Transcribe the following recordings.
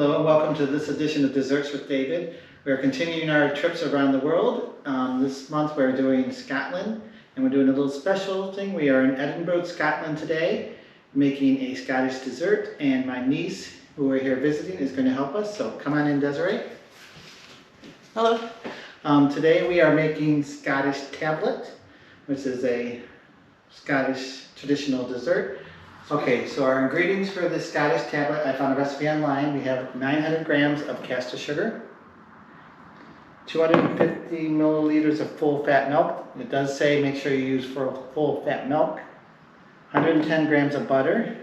Hello and welcome to this edition of Desserts with David. We're continuing our trips around the world. This month we're doing Scotland and we're doing a little special thing. We are in Edinburgh, Scotland today, making a Scottish dessert, and my niece, who we're here visiting, is going to help us. So come on in, Desiree. Hello. Today we are making Scottish tablet, which is a Scottish traditional dessert. Okay, so our ingredients for this Scottish tablet, I found a recipe online. We have 900 grams of caster sugar, 250 milliliters of full fat milk. It does say make sure you use full fat milk, 110 grams of butter,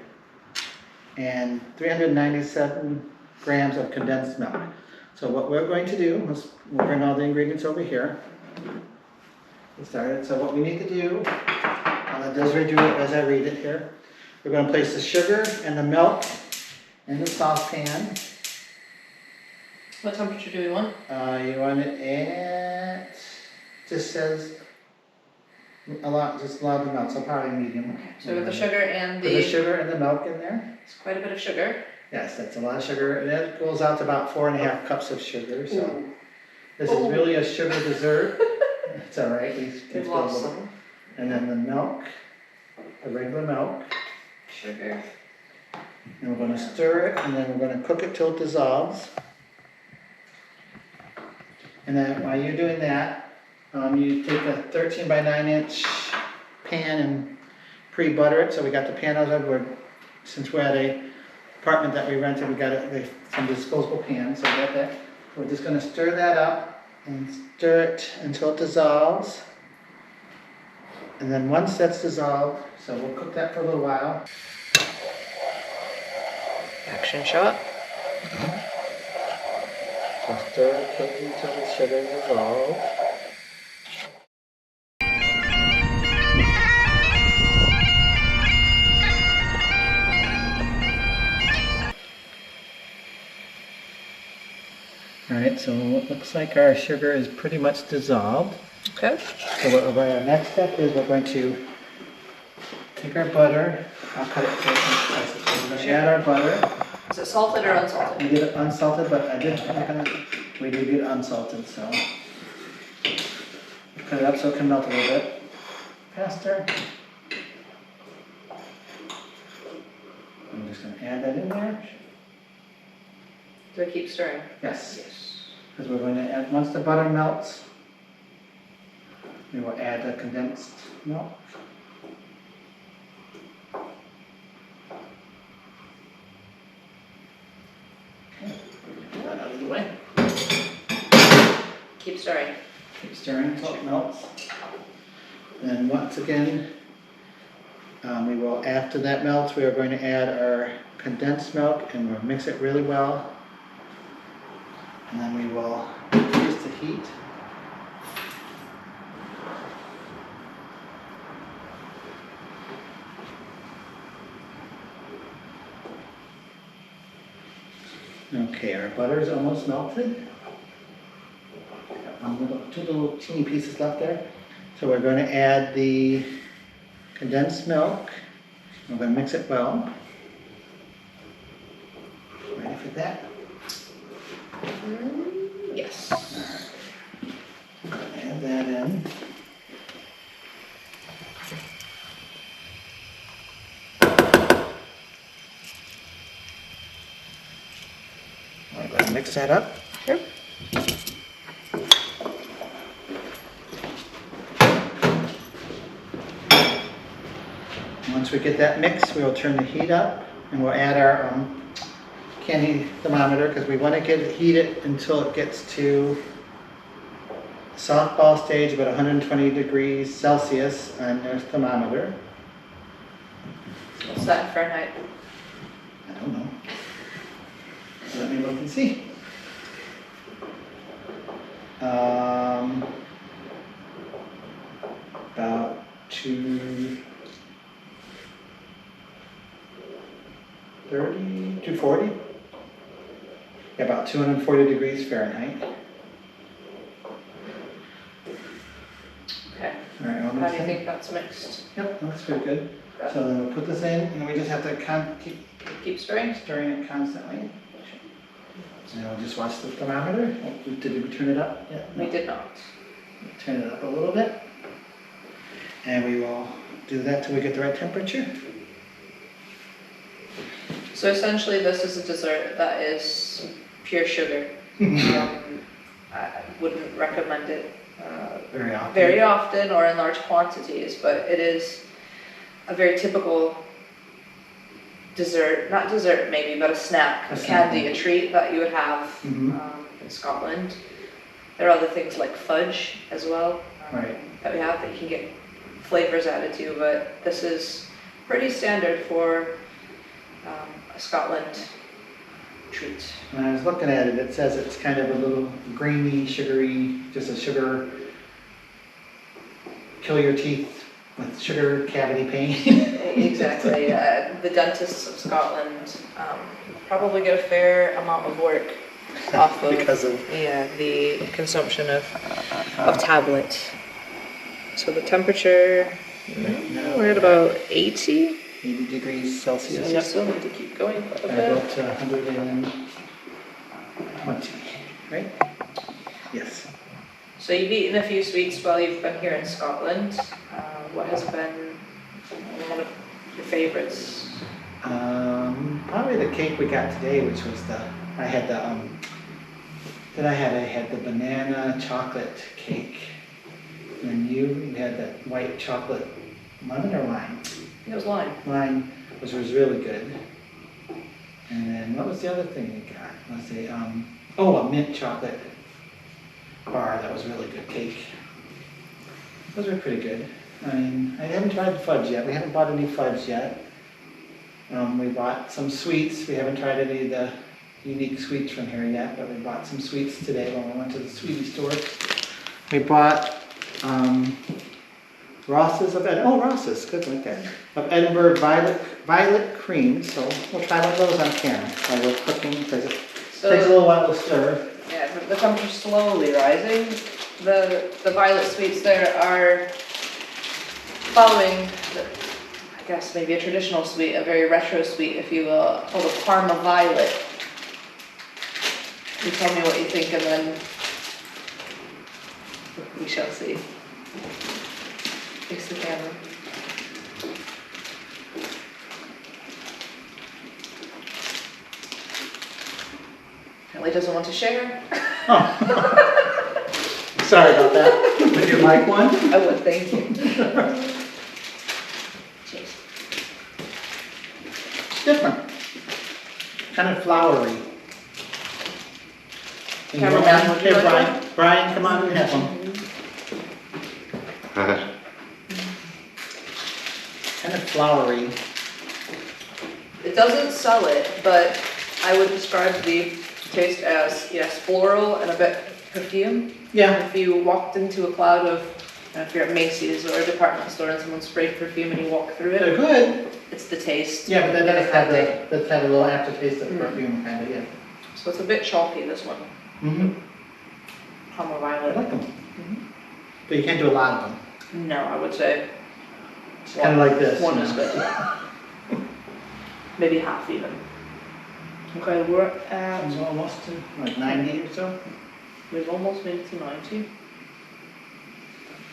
and 397 grams of condensed milk. So what we're going to do is we'll bring all the ingredients over here. Get started. So what we need to do, I'll let Desiree do it as I read it here. We're going to place the sugar and the milk in the saucepan. What temperature do we want? You want it at, just says, just allow the milk, so probably medium. Okay, so with the sugar and Put the sugar and the milk in there. It's quite a bit of sugar. Yes, that's a lot of sugar. And that goes out to about 4.5 cups of sugar. So this is really a sugar dessert. It's all right. We've lost some. And then the milk, the regular milk. Sugar. And we're going to stir it, and then we're going to cook it till it dissolves. And then while you're doing that, you take a 13 by 9 inch pan and pre-butter it. So we got the pan out of it. Since we're at a apartment that we rented, we got some disposable pans. So we got that. We're just going to stir that up and stir it until it dissolves. And then once that's dissolved, so we'll cook that for a little while. Action shot. So stir it, cook it until the sugar dissolves. Alright, so it looks like our sugar is pretty much dissolved. Okay. So our next step is we're going to take our butter. I'll cut it into slices. We're going to add our butter. Is it salted or unsalted? We did it unsalted, but we did get unsalted, so cut it up so it can melt a little bit faster. I'm just going to add that in there. Do I keep stirring? Yes. Because we're going to add, once the butter melts, we will add the condensed milk. Okay, get that out of the way. Keep stirring. Keep stirring until it melts. Then once again, we will, after that melts, we are going to add our condensed milk and we'll mix it really well. And then we will increase the heat. Okay, our butter is almost melted. Got two little teeny pieces left there. So we're going to add the condensed milk. We're going to mix it well. Ready for that? Yes. All right. Add that in. I'm going to mix that up. Sure. Once we get that mixed, we will turn the heat up and we'll add our candy thermometer because we want to get it heated until it gets to softball stage, about 120 degrees Celsius on their thermometer. What's that in Fahrenheit? I don't know. So let me look and see. About 240. Yeah, about 240 degrees Fahrenheit. Okay. All right, How do you think that's mixed? Yep, that's pretty good. So then we'll put this in, and we just have to keep Keep stirring? stirring it constantly. So now we'll just watch the thermometer. Oh, did we turn it up? Yeah, We did not. turn it up a little bit. And we will do that till we get the right temperature. So essentially, this is a dessert that is pure sugar. I wouldn't recommend it Very often. or in large quantities, but it is a very typical dessert, not dessert maybe, but a snack, a candy, a treat that you would have in Scotland. There are other things like fudge as well that we have that you can get flavors added to, but this is pretty standard for a Scotland treat. When I was looking at it, it says it's kind of a little grainy, sugary, just a sugar, kill your teeth with sugar cavity pain. Exactly. The dentists of Scotland probably get a fair amount of work off of Because of the consumption of tablet. So the temperature, we're at about 80. 80 degrees So Celsius. you still need to keep going for a About bit. 120, right? Yes. So you've eaten a few sweets while you've been here in Scotland. What has been one of your favorites? Probably the cake we got today, which was I had the banana chocolate cake. And you had that white chocolate lemon or lime? It was lime. Lime, which was really good. And then what was the other thing we got? Let's see, a mint chocolate bar. That was really good cake. Those were pretty good. I mean, I haven't tried the fudge yet. We haven't bought any fudge yet. We bought some sweets. We haven't tried any of the unique sweets from here yet, but we bought some sweets today when we went to the sweetie store. We bought Ross's of Edinburgh violet cream. So we'll try one of those on camera while we're cooking because it takes a little while to stir. Yeah, the temperature's slowly rising. The violet sweets there are following, I guess maybe a traditional sweet, a very retro sweet, if you will, called a Parma Violet. You tell me what you think, and then we shall see. Fix the camera. Apparently doesn't want to share. Oh. Sorry about that. Would you like one? I would, thank you. Cheers. Different. Kind of flowery. And you Cameraman, want- would you Here, like Brian. Brian, come on and have one. Kind of flowery. It doesn't sell it, but I would describe the taste as, yes, floral and a bit perfume. Yeah. If you walked into a cloud of, if you're at Macy's or a department store and someone sprayed perfume and you walk through They're it, good. it's the taste. Yeah, but that does have Handy. that's had a little aftertaste of perfume, kind of, yeah. So it's a bit chalky, this one. Parma I Violet. like them. But you can't do a lot of them. No, I would say It's kind of like this. one you is know. good. Maybe half even. Okay, we're at, It's almost to like 90 or so. we've almost made it to 90.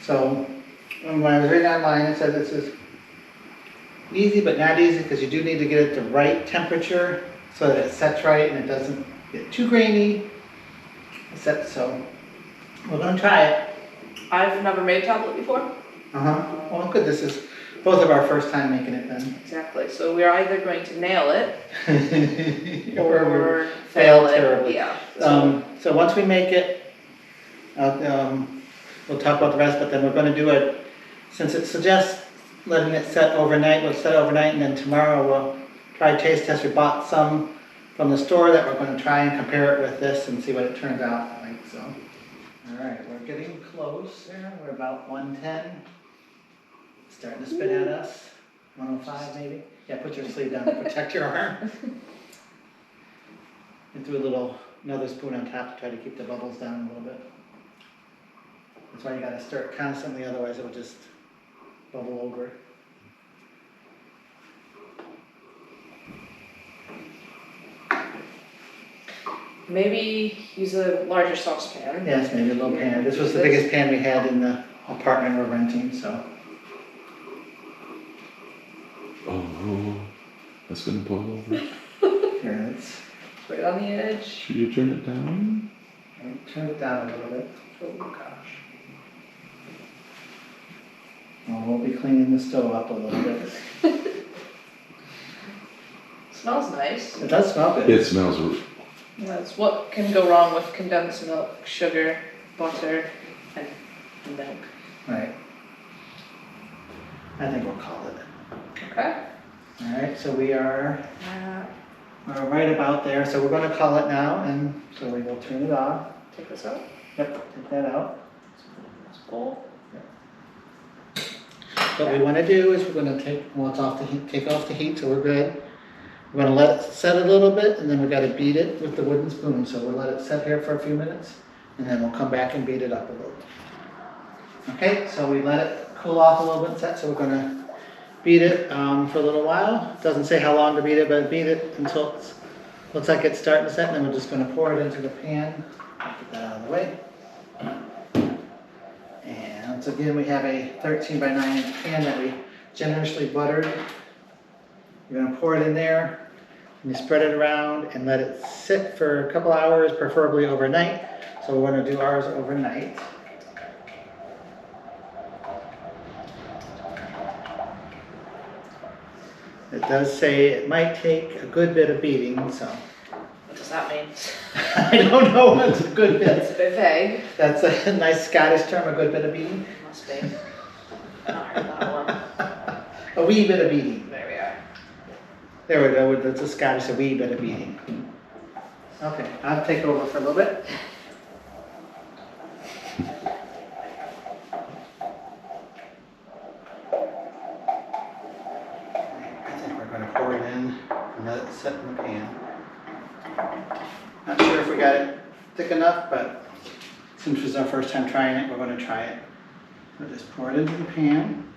So when I was reading online, it said this is easy but not easy because you do need to get it the right temperature so that it sets right and it doesn't get too grainy. So we're gonna try it. I've never made a tablet before. Well, good. This is both of our first time making it then. Exactly. So we're either going to nail it Or or fail it. terribly. Yeah. So once we make it, we'll talk about the rest, but then we're going to do it, since it suggests letting it set overnight, we'll set overnight, and then tomorrow we'll try taste test. We bought some from the store that we're going to try and compare it with this and see what it turns out like. So, all right, we're getting close there. We're about 110. Starting to spit at us. 105 maybe. Yeah, put your sleeve down to protect your arm. And threw another spoon on top to try to keep the bubbles down a little bit. That's why you gotta stir it constantly, otherwise it will just bubble over. Maybe use a larger saucepan. Yes, maybe a little pan. This was the biggest pan we had in the apartment we're renting, so. Oh, that's gonna boil over. Here, let's Put it on the edge. Should you turn it down? turn it down a little bit. Oh gosh. Well, we'll be cleaning the stove up a little bit. Smells nice. It does smell good. It smells. That's what can go wrong with condensed milk, sugar, butter, and milk. Right. I think we'll call it. Okay. All right, so we're right about there. So we're going to call it now, and so we will turn it off. Take this out. Yep, take that out. This bowl. What we want to do is we're going to take off the heat, take off the heat, so we're good. We're going to let it set a little bit, and then we've got to beat it with the wooden spoon. So we'll let it set here for a few minutes, and then we'll come back and beat it up a little. Okay, so we let it cool off a little bit, set. So we're going to beat it for a little while. It doesn't say how long to beat it, but beat it until it looks like it's starting to set. And then we're just going to pour it into the pan. Get that out of the way. And once again, we have a 13 by 9 inch pan that we generously buttered. You're going to pour it in there. And you spread it around and let it sit for a couple hours, preferably overnight. So we're going to do ours overnight. It does say it might take a good bit of beating, so. What does that mean? I don't know what's a good It's bit. a bit vague. That's a nice Scottish term, a good bit of beating. Must be. Not heard that one. A wee bit of beating. There we are. There we go, that's a Scottish, a wee bit of beating. Okay, I'll take over for a little bit. I think we're gonna pour it in and let it set in the pan. Not sure if we got it thick enough, but since this is our first time trying it, we're gonna try it. We'll just pour it into the pan.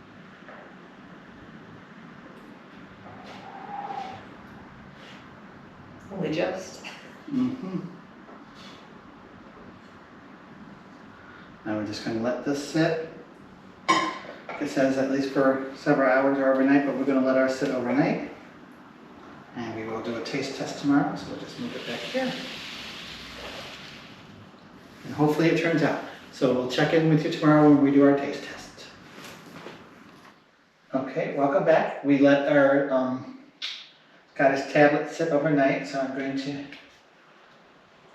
Only just. Mm-hmm. Now we're just going to let this sit. It says at least for several hours or overnight, but we're going to let ours sit overnight. And we will do a taste test tomorrow, so we'll just move it back here. And hopefully it turns out. So we'll check in with you tomorrow when we do our taste test. Okay, welcome back. We let our Scottish tablet sit overnight, so I'm going to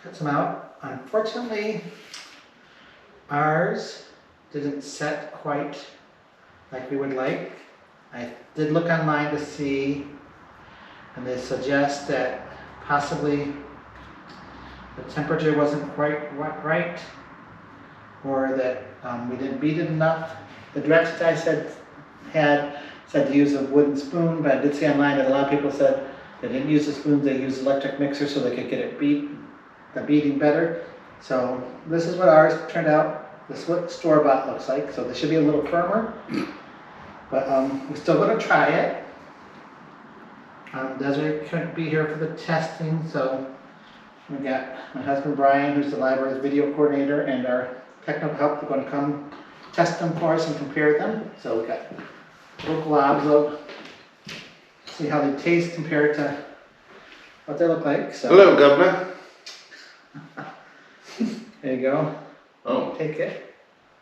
cut some out. Unfortunately, ours didn't set quite like we would like. I did look online to see, and they suggest that possibly the temperature wasn't quite right, or that we didn't beat it enough. The directions I said to use a wooden spoon, but I did see online that a lot of people said they didn't use the spoons, they used electric mixers so they could get it the beating better. So this is what ours turned out. This is what store-bought looks like. So they should be a little firmer, but we're still going to try it. Desiree couldn't be here for the testing, so we got my husband Brian, who's the library's video coordinator, and our technical help. They're going to come test them for us and compare them. So we got little globs of, see how they taste compared to what they look like. So Hello, Governor. there you go. Oh, Take it.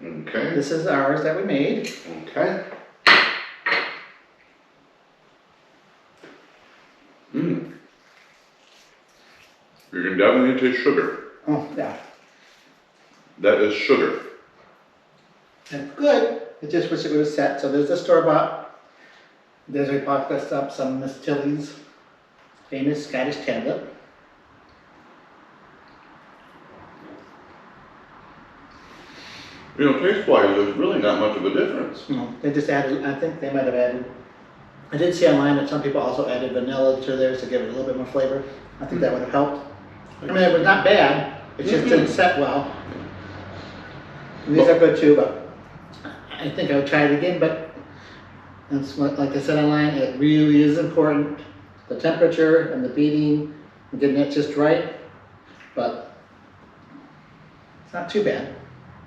okay. This is ours that we made. Okay. Mmm. You can definitely taste sugar. Oh yeah, That is sugar. it's good. I just wish it would have set. So there's the store-bought. Desiree bought us up some Miss Tilly's famous Scottish tablet. You know, taste-wise, there's really not much of a difference. No, they just added, I think they might have added, I did see online that some people also added vanilla to theirs to give it a little bit more flavor. I think that would have helped. I mean, it was not bad, it just didn't set well. And these are good too, but I think I would try it again, but that's what, like I said online, it really is important. The temperature and the beating, and getting it just right. but it's not too bad.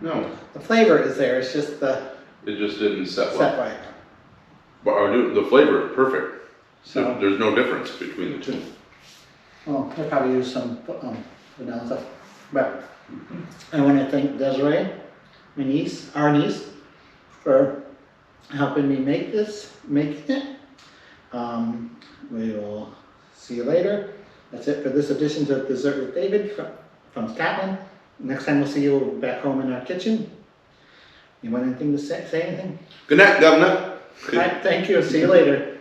No, The flavor is there, it's just the it just didn't set set well. right. But the flavor is perfect. So- There's no difference between the two. Well, I probably use some vanilla stuff. But I want to thank Desiree, my niece, our niece, for helping me making it. We will see you later. That's it for this edition of Dessert with David from Scotland. Next time we'll see you back home in our kitchen. You want anything to say anything? Good night, Governor. All right, thank you. See you later.